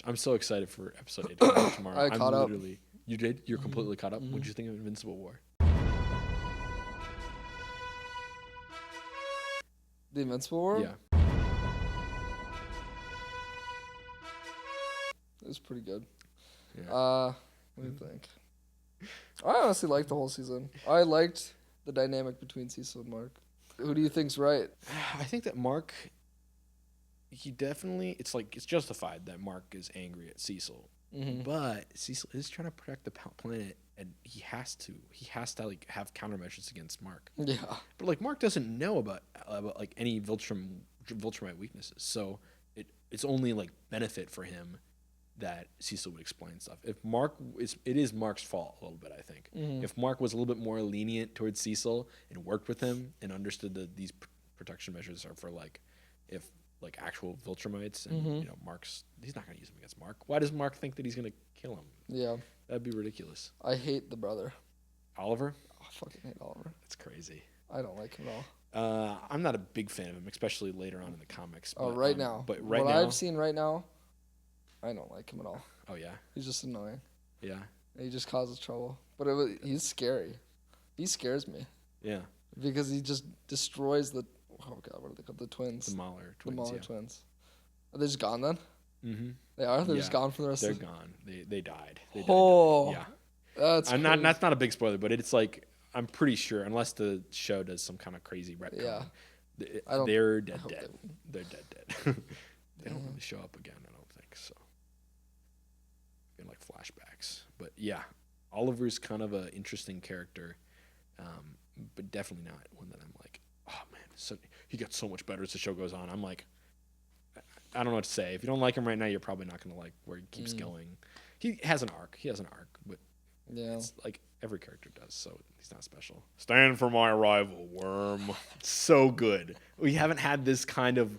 gosh, I'm so excited for episode 8 coming out tomorrow. I caught up. You did? You're completely caught up? What did you think of Invincible War? The Invincible War? Yeah. It was pretty good. Yeah. What do you think? I honestly liked the whole season. I liked the dynamic between Cecil and Mark. Who do you think's right? I think that Mark, he definitely, it's justified that Mark is angry at Cecil. Mm-hmm. But Cecil is trying to protect the planet, and he has to like have countermeasures against Mark. Yeah. But like Mark doesn't know about like any Viltrumite weaknesses, so it's only like benefit for him that Cecil would explain stuff. If it is Mark's fault a little bit, I think. Mm-hmm. If Mark was a little bit more lenient towards Cecil and worked with him and understood that these protection measures are for like if like actual Viltrumites, and Mm-hmm. you know he's not gonna use them against Mark. Why does Mark think that he's gonna kill him? Yeah. That'd be ridiculous. I hate the brother. Oliver? Oh, I fucking hate Oliver. That's crazy. I don't like him at all. I'm not a big fan of him, especially later on in the comics. Oh, but, right now. But right what now, I've seen right now, I don't like him at all. oh yeah, He's just annoying. yeah, He just causes trouble. But he's scary. He scares me yeah. because he just destroys the. Oh god, what are they called? The twins. The Mahler twins. The Mahler yeah. twins. Are they just gone then? Mm-hmm. They are. They're Yeah. just gone from the rest. They're of gone. They died. They Oh. died. Yeah. That's I'm crazy. not. That's not a big spoiler, but it's like I'm pretty sure, unless the show does some kind of crazy retcon. Yeah. They're dead. hope Dead. they They're dead. They don't really show up again. I don't think so. In like flashbacks, but yeah, Oliver's kind of an interesting character, but definitely not one that I'm like, oh man, so he gets so much better as the show goes on. I'm like, I don't know what to say. If you don't like him right now, you're probably not gonna like where he keeps going. He has an arc. But Yeah. it's like every character does, so he's not special. Stand for my arrival, Worm. So good. We haven't had this kind of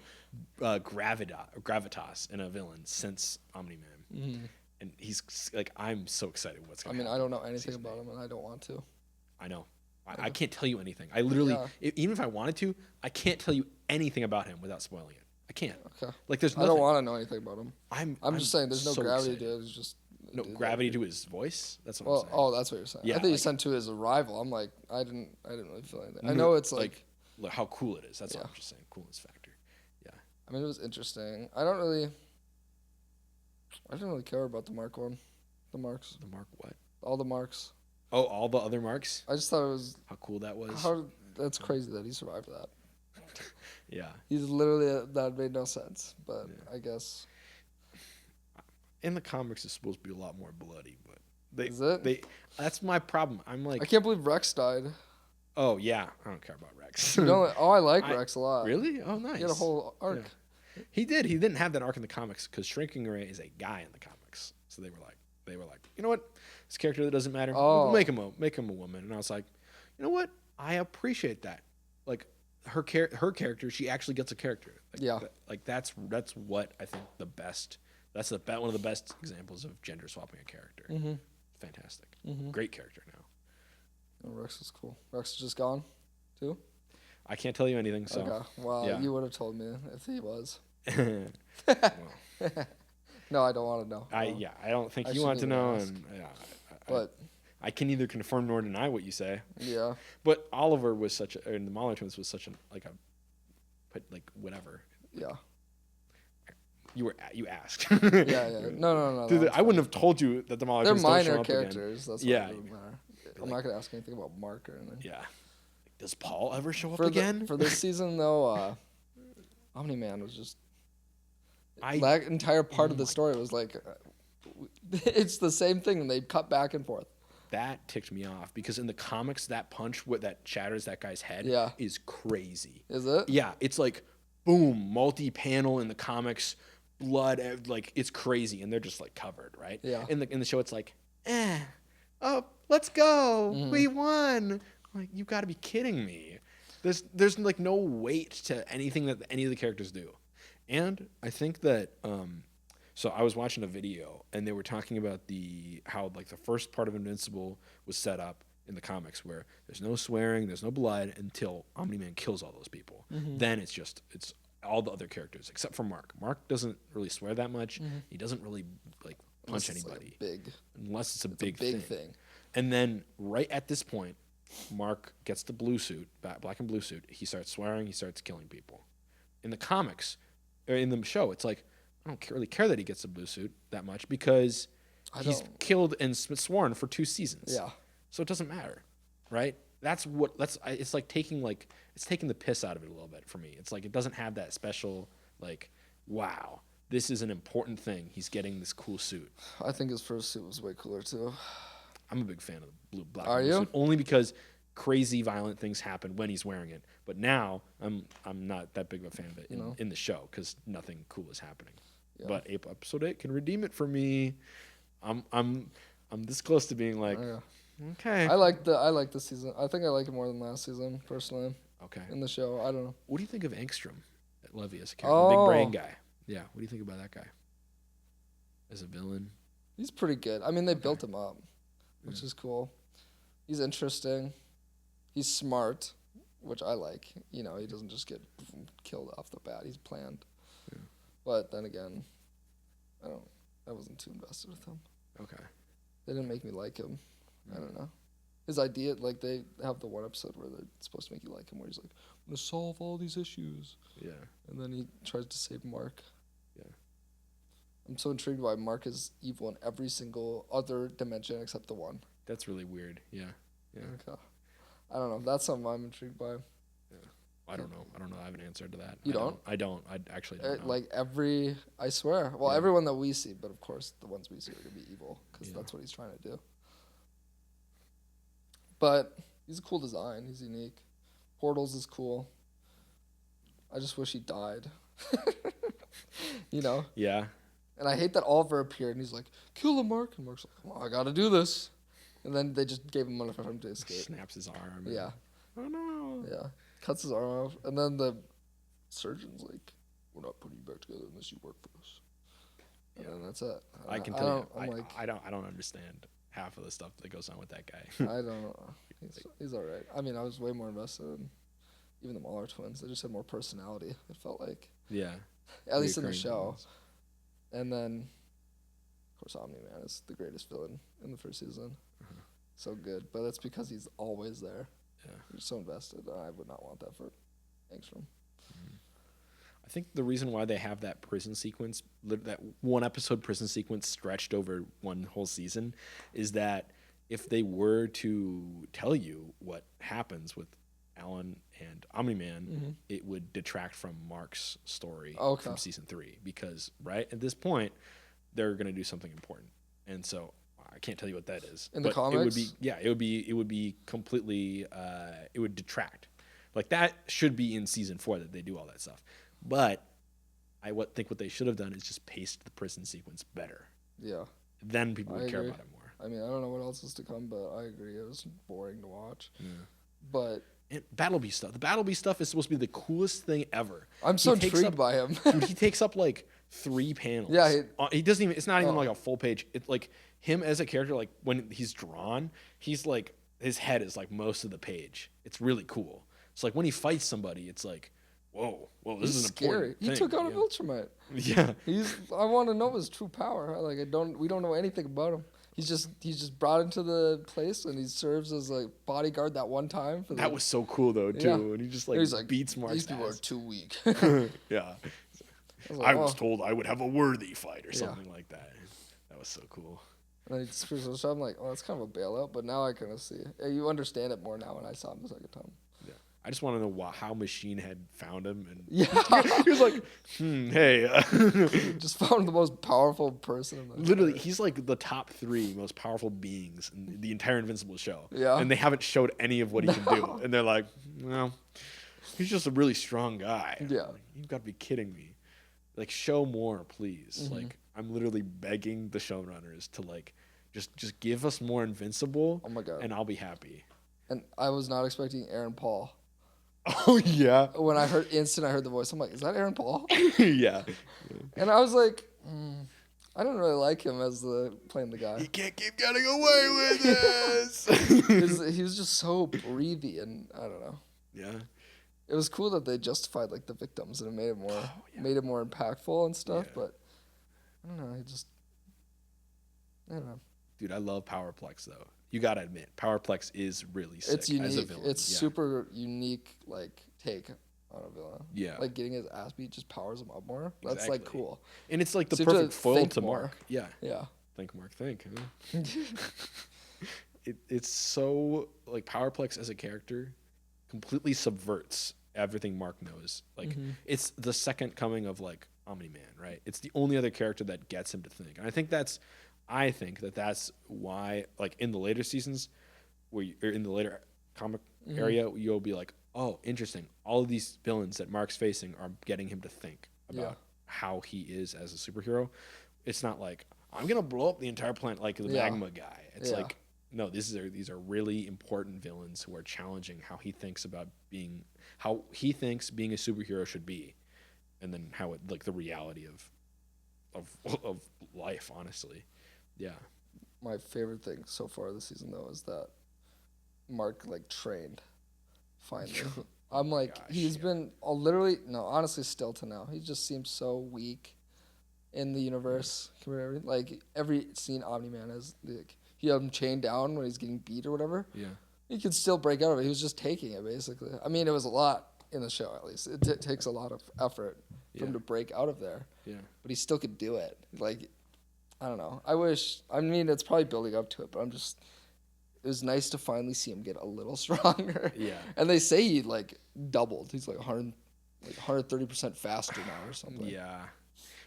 gravitas in a villain since Omni-Man. Mm-hmm. And he's like, I'm so excited what's I going to mean, happen. I don't know anything about him, and I don't want to. I know. I can't tell you anything. I literally, Yeah. even if I wanted to, I can't tell you anything about him without spoiling it. I can't. Okay. Like, there's I nothing. don't want to know anything about him. I'm just saying, there's no so gravity excited. to it. It's just No gravity to his voice. That's what Well, I'm saying. oh, that's what you're saying. Yeah, I think you like- said to his arrival. I'm like, I didn't really feel anything. I know it's like look how cool it is. That's all Yeah. I'm just saying. Coolness factor. Yeah. I mean, it was interesting. I didn't really care about the Mark one. The marks. The mark what? All the marks. Oh, all the other marks. I just thought it was, How cool that was. that's crazy that he survived that. Yeah. He's literally, that made no sense, but Yeah. I guess. In the comics, it's supposed to be a lot more bloody, but Is it? That's my problem. I'm like, I can't believe Rex died. oh yeah, I don't care about Rex. You know, I like I- Rex a lot. Really? Oh, nice. He had a whole arc. Yeah. He did. He didn't have that arc in the comics because Shrinking Ray is a guy in the comics. So they were like, you know what? This character that doesn't matter. Oh. We'll make him a woman. And I was like, you know what? I appreciate that. Like her character, she actually gets a character. Like, Yeah. That's what I think the best. That's one of the best examples of gender swapping a character. Mm-hmm. Fantastic. Mm-hmm. Great character now. Oh, Rex is cool. Rex is just gone, too? I can't tell you anything. So. Okay. Well, yeah. you would have told me if he was. Well, No, I don't want to know. I don't think I you want to shouldn't know, even ask. and But, I can neither confirm nor deny what you say. yeah. But Oliver was and the Mahler twins was such whatever. Yeah. You asked. Yeah. No. Dude, that's I wouldn't have told you that the Mahler They're twins don't show minor up characters. That's Yeah. what doesn't matter. I'm not going to ask anything about Mark or anything. Again. Yeah. Does Paul ever show up For again? for this season, though, Omni-Man was just... I- that entire part Oh of the my- story was like... it's the same thing, and they cut back and forth. That ticked me off because in the comics, that punch that shatters that guy's head Yeah. is crazy. Is it? Yeah, it's like boom, multi-panel in the comics, blood, like it's crazy, and they're just like covered, right? Yeah. In the show, it's like, oh, let's go, Mhm. we won. Like you got to be kidding me. There's like no weight to anything that any of the characters do, and I think that so I was watching a video and they were talking about how like the first part of Invincible was set up in the comics where there's no swearing, there's no blood until Omni-Man kills all those people. Mhm. Then it's all the other characters except for Mark. Mark doesn't really swear that much. Mm-hmm. He doesn't really like punch anybody unless it's a big thing. And then right at this point, Mark gets the blue suit, black and blue suit. He starts swearing. He starts killing people. In the comics, or in the show, it's like I don't really care that he gets the blue suit that much because he's killed and sworn for 2 seasons. Yeah. So it doesn't matter, right? It's like taking the piss out of it a little bit for me. It's like it doesn't have that special like, wow, this is an important thing. He's getting this cool suit. I think his first suit was way cooler too. I'm a big fan of the black Are and blue you? suit only because crazy violent things happen when he's wearing it. But now I'm not that big of a fan of it in the show because nothing cool is happening. Yeah. But episode 8 can redeem it for me. I'm this close to being like, okay. I like the season. I think I like it more than last season personally. Okay. In the show, I don't know. What do you think of Angstrom, Levy as a character, the big brain guy? Yeah. What do you think about that guy as a villain? He's pretty good. I mean, they built him up, which is cool. He's interesting. He's smart, which I like. You know, he doesn't just get killed off the bat. He's planned. Yeah. But then again, I wasn't too invested with him. Okay. They didn't make me like him. I don't know. His idea, like they have the one episode where they're supposed to make you like him, where he's like, I'm gonna solve all these issues. Yeah. And then he tries to save Mark. Yeah. I'm so intrigued by Mark is evil in every single other dimension except the one. That's really weird. Yeah. Yeah. Okay. I don't know. That's something I'm intrigued by. Yeah. I don't know. I have an answer to that. You don't? I don't. I actually don't know. Like I swear. Well, everyone that we see, but of course the ones we see are going to be evil because that's what he's trying to do. But he's a cool design. He's unique. Portals is cool. I just wish he died. You know? Yeah. And I hate that Oliver appeared and he's like, kill him, Mark. And Mark's like, well, I got to do this. And then they just gave him money for him to escape. Snaps his arm. Yeah. Oh, no. Yeah. Cuts his arm off. And then the surgeon's like, we're not putting you back together unless you work for us. And then that's it. I can tell you, I don't understand half of the stuff that goes on with that guy. I don't know. He's all right. I mean, I was way more invested in even the Mahler twins. They just had more personality, it felt like. Yeah. At least in the show. And then, of course, Omni-Man is the greatest villain in the first season. Uh-huh. So good. But that's because he's always there. Yeah. You're so invested. I would not want that for Angstrom. Mm-hmm. I think the reason why they have that prison sequence, that one episode prison sequence stretched over one whole season, is that if they were to tell you what happens with Alan and Omni-Man, it would detract from Mark's story from season 3 because right at this point they're going to do something important, and so I can't tell you what that is. In the comics, it would be completely it would detract. Like that should be in season 4 that they do all that stuff. But I think what they should have done is just paced the prison sequence better. Yeah. Then people would care about it more. I mean, I don't know what else is to come, but I agree. It was boring to watch. Yeah. But and Battleby stuff. The Battleby stuff is supposed to be the coolest thing ever. I'm so intrigued by him. Dude, he takes up like 3 panels. Yeah. He doesn't even. It's not even like a full page. It's like him as a character. Like when he's drawn, he's like his head is like most of the page. It's really cool. It's like when he fights somebody, it's like. Whoa, this is scary. He took out a Viltrumite. Yeah. I want to know his true power. Like we don't know anything about him. He's just brought into the place and he serves as a bodyguard that one time. That was so cool though too. Yeah. And he just like beats Mark's These people are too weak. Yeah. I was told I would have a worthy fight or something like that. That was so cool. And I'm like, that's kind of a bailout, but now I kind of see. You understand it more now when I saw him the second time. I just want to know how Machine had found him, and he was like, "Hey," just found the most powerful person. Literally, he's like the top 3 most powerful beings in the entire Invincible show. Yeah, and they haven't showed any of what he can do, and they're like, "Well, he's just a really strong guy." Yeah, like, you've got to be kidding me. Like, show more, please. Mm-hmm. Like, I'm literally begging the showrunners to like, just give us more Invincible. Oh my god, and I'll be happy. And I was not expecting Aaron Paul. Oh yeah. When I heard the voice, I'm like, is that Aaron Paul? Yeah. And I was like, I don't really like him as playing the guy. He can't keep getting away with this. He was just so breathy and I don't know. Yeah. it was cool that they justified like the victims and it made it more yeah. made it more impactful and stuff. Yeah. But I don't know. I don't know. Dude, I love Powerplex though. You gotta admit, Powerplex is really sick It's unique. as a villain. It's super unique. Like take on a villain. Yeah. Like getting his ass beat just powers him up more. That's like Exactly. cool. And it's like the So you have to perfect foil think to more. Mark. Yeah. Yeah. Think, Mark, think. Huh? It's so like Powerplex as a character completely subverts everything Mark knows. Like it's the second coming of like Omni-Man, right? It's the only other character that gets him to think. And I think that's why like in the later seasons or in the later comic area, you'll be like, oh, interesting. All of these villains that Mark's facing are getting him to think about how he is as a superhero. It's not like I'm gonna blow up the entire planet like the magma guy. It's like, no, these are really important villains who are challenging how he thinks being a superhero should be, and then how it like the reality of life. Honestly, yeah. My favorite thing so far this season though is that Mark like trained finally. I'm like he's been honestly still to now. He just seems so weak in the universe. Like every scene Omni-Man is like he had him chained down when he's getting beat or whatever. Yeah. He could still break out of it. He was just taking it basically. I mean, it was a lot in the show at least. It takes a lot of effort for him to break out of there. Yeah. But he still could do it. Like I don't know. I mean, it's probably building up to it, but it was nice to finally see him get a little stronger. Yeah. And they say he like doubled. He's like 130% faster now or something. Yeah.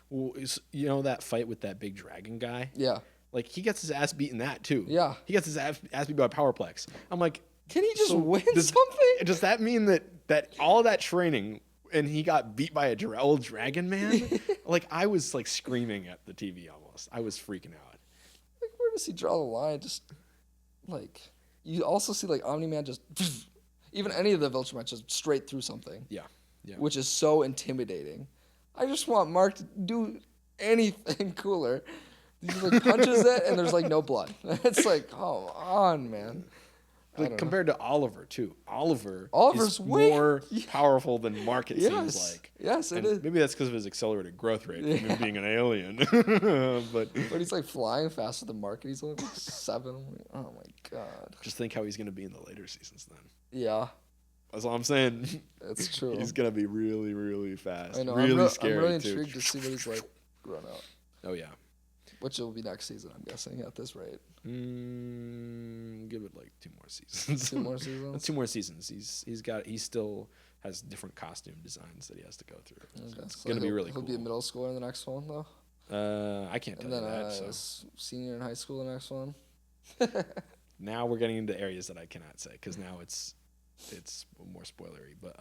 Well, you know that fight with that big dragon guy? Yeah. Like he gets his ass beat in that too. Yeah. He gets his ass beat by Powerplex. I'm like, can he just win something? Does that mean that all that training and he got beat by a old dragon man? Like I was like screaming at the TV almost. I was freaking out. Like where does he draw the line? Just like you also see like Omni-Man just even any of the Viltrum matches straight through something. Yeah. Yeah. Which is so intimidating. I just want Mark to do anything cooler. He just like punches it and there's like no blood. It's like, come on, man. Like compared to Oliver too. Oliver's is way more powerful than Mark. It seems like. Yes, it is. Maybe that's because of his accelerated growth rate from him being an alien. but he's like flying faster than Mark. And he's only like 7. I'm like, oh my god. Just think how he's gonna be in the later seasons then. Yeah. That's all I'm saying. It's true. He's gonna be really, really fast. I know. Really scary. I'm really too. intrigued to see what he's like grown out. Oh yeah. Which will be next season, I'm guessing, at this rate. Give it like 2 more seasons. 2 more seasons. 2 more seasons. He still has different costume designs that he has to go through. So Okay. it's gonna be really cool. He'll be a middle schooler in the next one, though. I can't tell and then you that. senior in high school in the next one. Now we're getting into areas that I cannot say because now it's more spoilery. But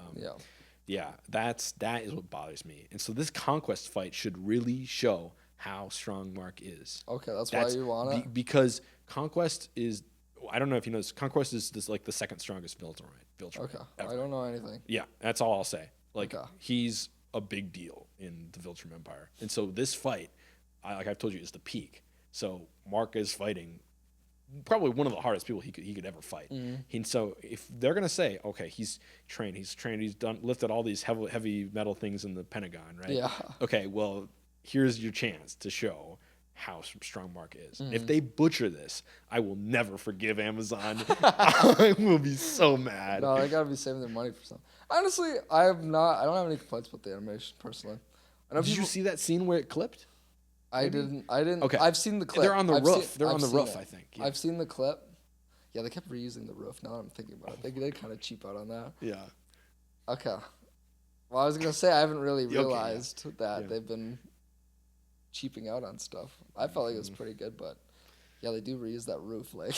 yeah, that is what bothers me. And so this conquest fight should really show how strong Mark is. Okay, that's why you want it? Because Conquest is, I don't know if you know this, Conquest is like the second strongest Viltrum. Okay, ever. I don't know anything. Yeah, that's all I'll say. Like, he's a big deal in the Viltrum Empire. And so this fight, like I've told you, is the peak. So Mark is fighting probably one of the hardest people he could ever fight. And so if they're going to say, okay, he's trained, he's lifted all these heavy metal things in the Pentagon, right? Yeah. Okay, well, here's your chance to show how strong Mark is. If they butcher this, I will never forgive Amazon. I will be so mad. No, they gotta be saving their money for something. Honestly, I don't have any complaints about the animation personally. Did you see that scene where it clipped? I didn't. Okay. I've seen the clip. They're on the roof. They're on the roof, I think. Yeah. I've seen the clip. Yeah, they kept reusing the roof. Now that I'm thinking about it, they kind of cheap out on that. Yeah. Okay. Well, I was gonna say I haven't really realized that they've been cheaping out on stuff. I felt like it was pretty good, but yeah, they do reuse that roof like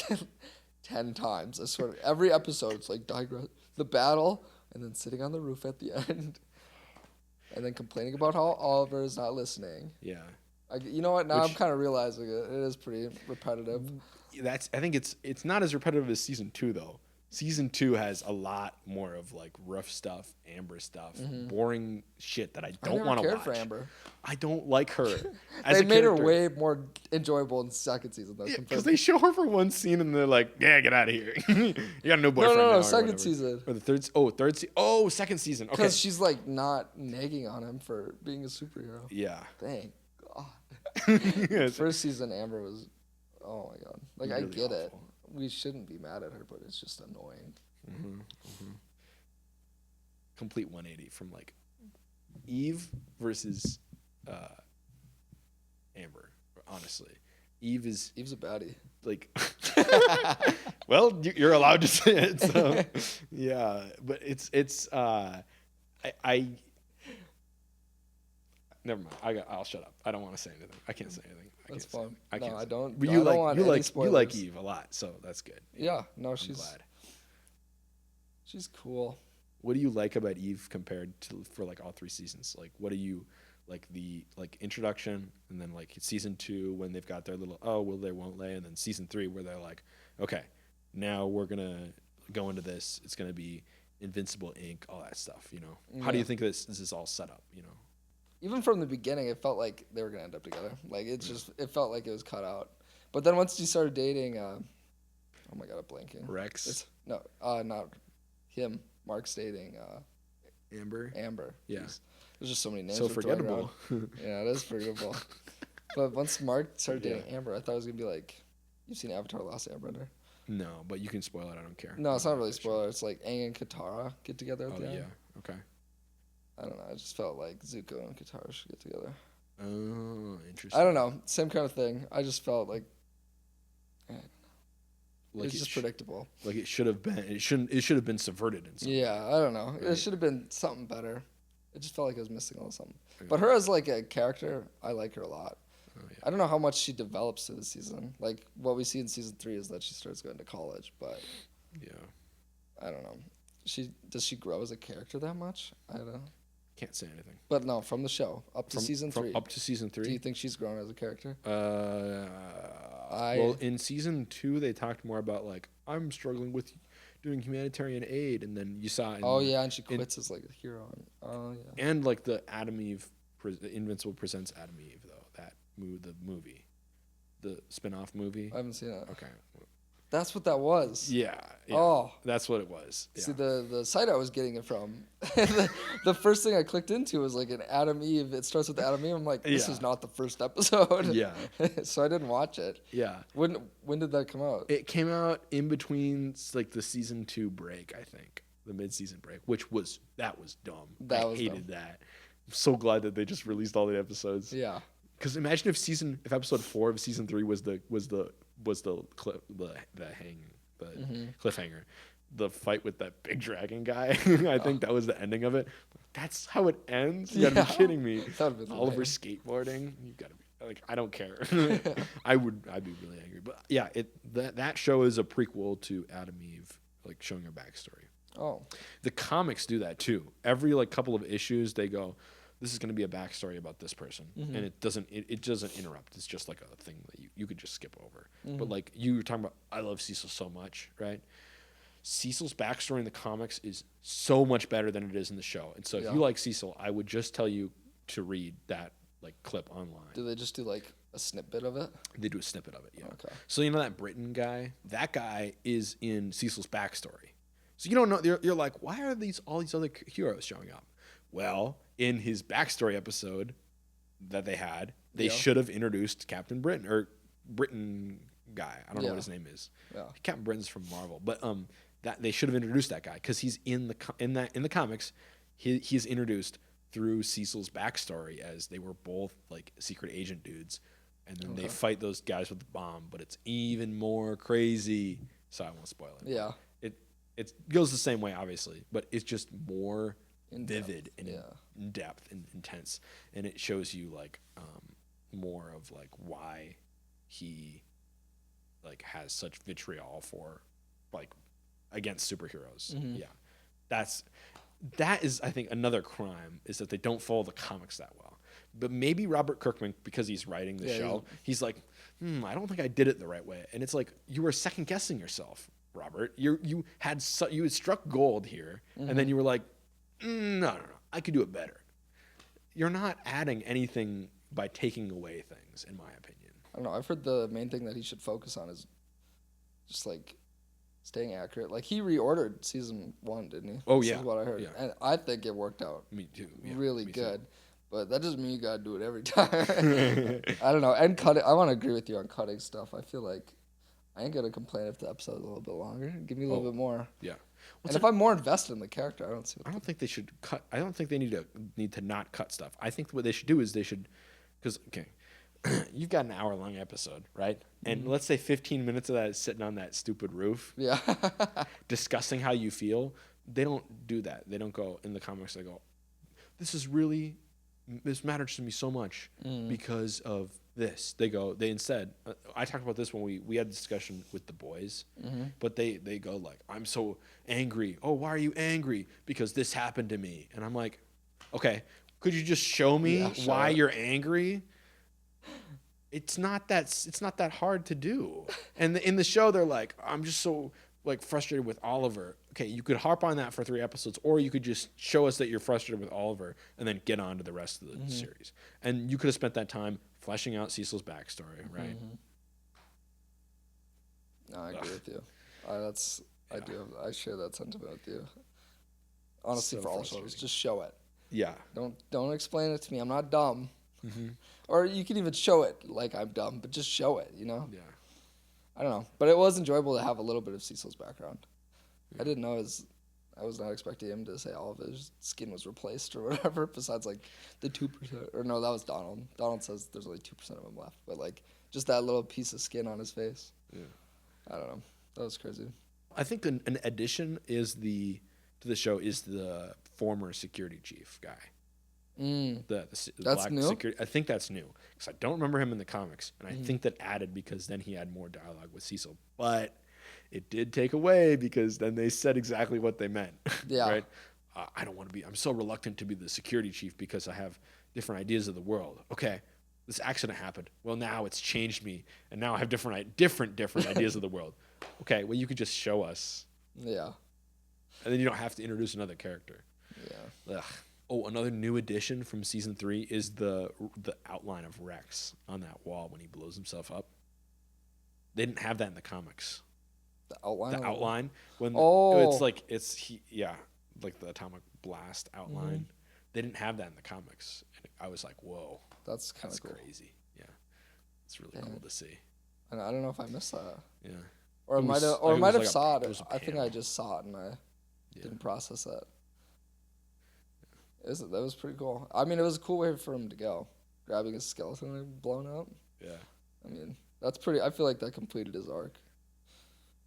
10 times. I swear, every episode it's like digress the battle and then sitting on the roof at the end, and then complaining about how Oliver is not listening. Yeah. You know what? Now I'm kind of realizing it. It is pretty repetitive. I think it's not as repetitive as season 2 though. Season 2 has a lot more of like rough stuff, Amber stuff, boring shit that I I don't never want to cared watch. for Amber. I don't like her as They a made her character. way more enjoyable in the second season though. Because they show her for one scene and they're like, "Yeah, get out of here. You got a new boyfriend no, now." Or second whatever. season. Or the third. Second season. Okay. Because she's like not nagging on him for being a superhero. Yeah. Thank God. Yes. First season, Amber was, oh my God. Like, I Really get it. awful. We shouldn't be mad at her, but it's just annoying. Complete 180 from like Eve versus Amber. Honestly, Eve's Eve's a baddie. like, well, you're allowed to say it. So yeah, but it's I never mind. I'll shut up. I don't want to say anything. I can't say anything. That's fine. I can't. No, say I don't. But I you don't want you any like you like spoilers. Eve a lot, so that's good. Yeah, no, I'm she's glad. she's cool. What do you like about Eve compared to for like all 3 seasons? Like, what do you like the like introduction, and then like season 2 when they've got their little will they won't they, and then season 3 where they're like, okay, now we're gonna go into this. It's gonna be Invincible Inc. All that stuff. You know, how do you think this is all set up? You know, Even from the beginning, it felt like they were gonna end up together. Like it felt like it was cut out. But then once you started dating, oh my God, I'm blanking. Rex, Not him. Mark's dating Amber. Amber. Yeah. There's just so many names. So we're throwing forgettable. around. Yeah, it is forgettable. But once Mark started Yeah. dating Amber, I thought it was gonna be like, you've seen Avatar: The Last Airbender. No, but you can spoil it. I don't care. No, it's not really a spoiler. It's like Aang and Katara get together at Oh the end. yeah. Okay. I don't know. I just felt like Zuko and Katara should get together. Oh, interesting. I don't know. Same kind of thing. I just felt like Like it's just predictable. Like it should have been. It should have been subverted in some way. Yeah, I don't know. It Right. should have been something better. It just felt like it was missing a little something. Okay. But her as like a character, I like her a lot. Oh, yeah. I don't know how much she develops through the season. Like what we see in season 3 is that she starts going to college, but Yeah. I don't know. Does she grow as a character that much? I don't know. Can't say anything. But no, from the show up to season 3. Up to season 3. Do you think she's grown as a character? Well, in season 2, they talked more about like I'm struggling with doing humanitarian aid, and then you saw. And she quits as like a hero. Yeah. And like the Adam Eve, Invincible presents Adam Eve though the movie, the spin-off movie. I haven't seen it. Okay. That's what that was. Yeah. Oh. That's what it was. Yeah. See, the site I was getting it from, the first thing I clicked into was like an Adam Eve. It starts with Adam Eve. I'm like, this Yeah. is not the first episode. Yeah. So I didn't watch it. Yeah. When did that come out? It came out in between like the season 2 break, I think, the mid-season break, which was dumb. I hated that. I'm so glad that they just released all the episodes. Yeah. Because imagine if episode 4 of season 3 was the cliffhanger, the fight with that big dragon guy. I think that was the ending of it. That's how it ends. You gotta be kidding me. That would've been Oliver lame. skateboarding. You gotta be like, I don't care. I'd be really angry. But yeah, that show is a prequel to Adam Eve, like showing her backstory. Oh. The comics do that too. Every like couple of issues, they go, "This is going to be a backstory about this person," and it doesn't interrupt. It's just like a thing that you could just skip over. But like you were talking about, I love Cecil so much, right? Cecil's backstory in the comics is so much better than it is in the show. And so if you like Cecil, I would just tell you to read that like clip online. Do they just do like a snippet of it? They do a snippet of it, yeah. Okay. So you know that Britain guy? That guy is in Cecil's backstory. So you don't know. You're like, why are all these other heroes showing up? Well, in his backstory episode that they had, they should have introduced Captain Britain or Britain guy. I don't know what his name is. Yeah. Captain Britain's from Marvel, but that they should have introduced that guy because he's in the comics. He's introduced through Cecil's backstory as they were both like secret agent dudes, and then they fight those guys with the bomb. But it's even more crazy. So I won't spoil it. Yeah. It goes the same way, obviously, but it's just more vivid and in depth and intense, and it shows you like more of like why he like has such vitriol for like against superheroes. Yeah, that is I think another crime is that they don't follow the comics that well. But maybe Robert Kirkman, because he's writing the show, he's like, I don't think I did it the right way, and it's like you were second guessing yourself. Robert. You had struck gold here, and then you were like, no, I could do it better. You're not adding anything by taking away things, in my opinion. I don't know. I've heard the main thing that he should focus on is just like staying accurate. Like he reordered season 1, didn't he? Oh, This yeah. is what I heard, Yeah. and I think it worked out Me too. Yeah, really me too. good. But that doesn't mean you gotta do it every time. I don't know. And cutting, I want to agree with you on cutting stuff. I feel like I ain't gonna complain if the episode's a little bit longer. Give me a little bit more. Yeah. And if I'm more invested in the character, I don't see. I don't think they should cut. I don't think they need to not cut stuff. I think what they should do is because okay, you've got an hour-long episode, right? And let's say 15 minutes of that is sitting on that stupid roof, Yeah. discussing how you feel. They don't do that. They don't go in the comics. They go, this matters to me so much because of this. They instead, I talked about this when we had a discussion with the boys, but they go like, I'm so angry. Oh, why are you angry? Because this happened to me. And I'm like, okay, could you just show me why you're angry? It's not that hard to do. And in the show, they're like, I'm just so like frustrated with Oliver. Okay, you could harp on that for 3 episodes, or you could just show us that you're frustrated with Oliver and then get on to the rest of the series. And you could have spent that time fleshing out Cecil's backstory, right? No, I agree with you. I share that sentiment with you. Honestly, So for all shows, frustrating. just show it. Yeah. Don't explain it to me. I'm not dumb. Or you can even show it like I'm dumb, but just show it. You know. Yeah. I don't know, but it was enjoyable to have a little bit of Cecil's background. I didn't know I was not expecting him to say all of his skin was replaced or whatever. Besides like the 2%, or no, that was Donald. Donald says there's only 2% of him left, but like just that little piece of skin on his face. Yeah. I don't know. That was crazy. I think an addition to the show is the former security chief guy. The That's black new? security. I think that's new because I don't remember him in the comics, and I think that added because then he had more dialogue with Cecil. But it did take away because then they said exactly what they meant. Yeah. Right. I don't want to be. I'm so reluctant to be the security chief because I have different ideas of the world. Okay. This accident happened. Well, now it's changed me, and now I have different ideas of the world. Okay. Well, you could just show us, Yeah. and then you don't have to introduce another character. Yeah. Ugh. Oh, another new addition from season 3 is the outline of Rex on that wall when he blows himself up. They didn't have that in the comics. The outline. The outline when Oh. it's like like the atomic blast outline. They didn't have that in the comics. And I was like, whoa, That's kind that's of cool. crazy. Yeah, it's really Damn. cool to see. And I don't know if I missed that, Yeah, or It I might was- have, or it I was might have like saw it it. was a I think I panel. just saw it and I yeah. didn't process that. That was pretty cool. I mean, it was a cool way for him to go, grabbing his skeleton and blown up. Yeah. I mean, that's pretty. I feel like that completed his arc.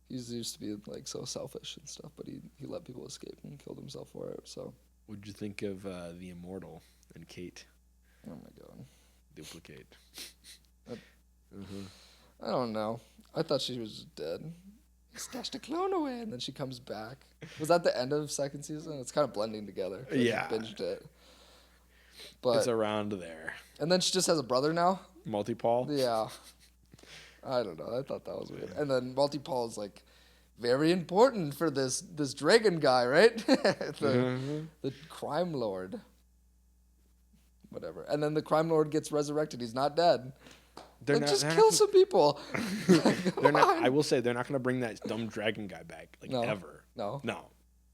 He used to be like so selfish and stuff, but he let people escape and killed himself for it. So, What'd you think of the Immortal and Kate oh my god, duplicate? That- Uh-huh. I don't know. I thought she was dead. He stashed a clone away, and then she comes back. Was that the end of second season? It's kind of blending together. I feel like I Yeah. binged it. But It's around there. and then she just has a brother now. Multi-Paul? Yeah. I don't know. I thought that was weird. And then Multi-Paul is like very important for this dragon guy, right? The crime lord. Whatever. And then the crime lord gets resurrected. He's not dead. They're Like, not, just they're kill not, some people. they're not, I will say they're not going to bring that dumb dragon guy back, like, No. ever. No. No.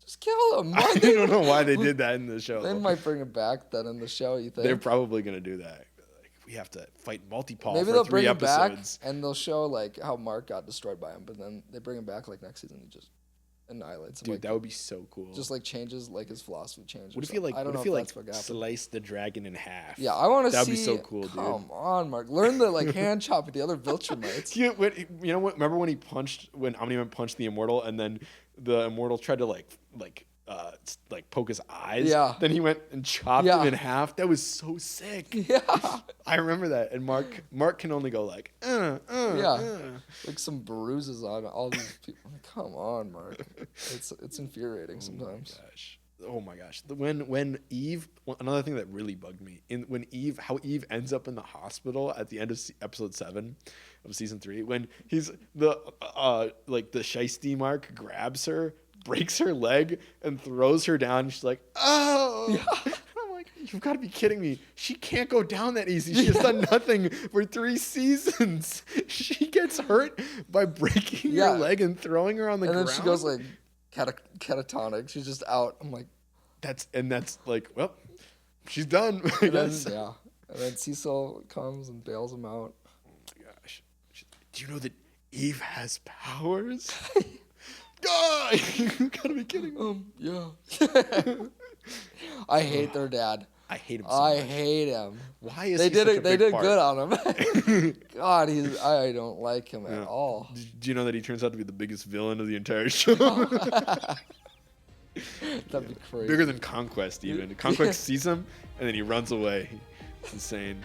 Just kill him. I don't know why they did that in the show. They might bring him back then in the show, you think? They're probably going to do that. Like, we have to fight Multi-Paul Maybe for they'll 3 bring him back episodes. and they'll show like how Mark got destroyed by him, but then they bring him back like next season. He just annihilates him. Dude, like, that would be so cool. just like changes like his philosophy changes. What if you like? I don't What know if you like that's what happened. slice the dragon in half? Yeah, I want to see. That'd be so cool, dude. Come on, Mark. Learn the like hand chop with the other Viltrumites. You know what? Remember when Omni-Man punched the Immortal, and then the Immortal tried to like poke his eyes. Yeah. Then he went and chopped Yeah. him in half. That was so sick. Yeah, I remember that. And Mark can only go like, yeah, like some bruises on all these people. Come on, Mark. It's infuriating sometimes. Gosh. oh my gosh, when Eve, another thing that really bugged me how Eve ends up in the hospital at the end of episode 7 of season 3, when he's the Shiesty Mark grabs her, breaks her leg, and throws her down. And she's like, oh. Yeah. I'm like, you've got to be kidding me. She can't go down that easy. She has done nothing for 3 seasons. She gets hurt by breaking her leg and throwing her on the ground. And then she goes like catatonic. She's just out. I'm like, that's like, well, she's done. And then Cecil comes and bails him out. Oh my gosh. Do you know that Eve has powers? God, you gotta be kidding me. Yeah. I hate their dad. I hate him so much. I hate him. Why is they he did such it? a They big did part? good on him. God, I don't like him at all. Do you know that he turns out to be the biggest villain of the entire show? That'd be crazy. Bigger than Conquest, even. Conquest sees him, and then he runs away. It's insane.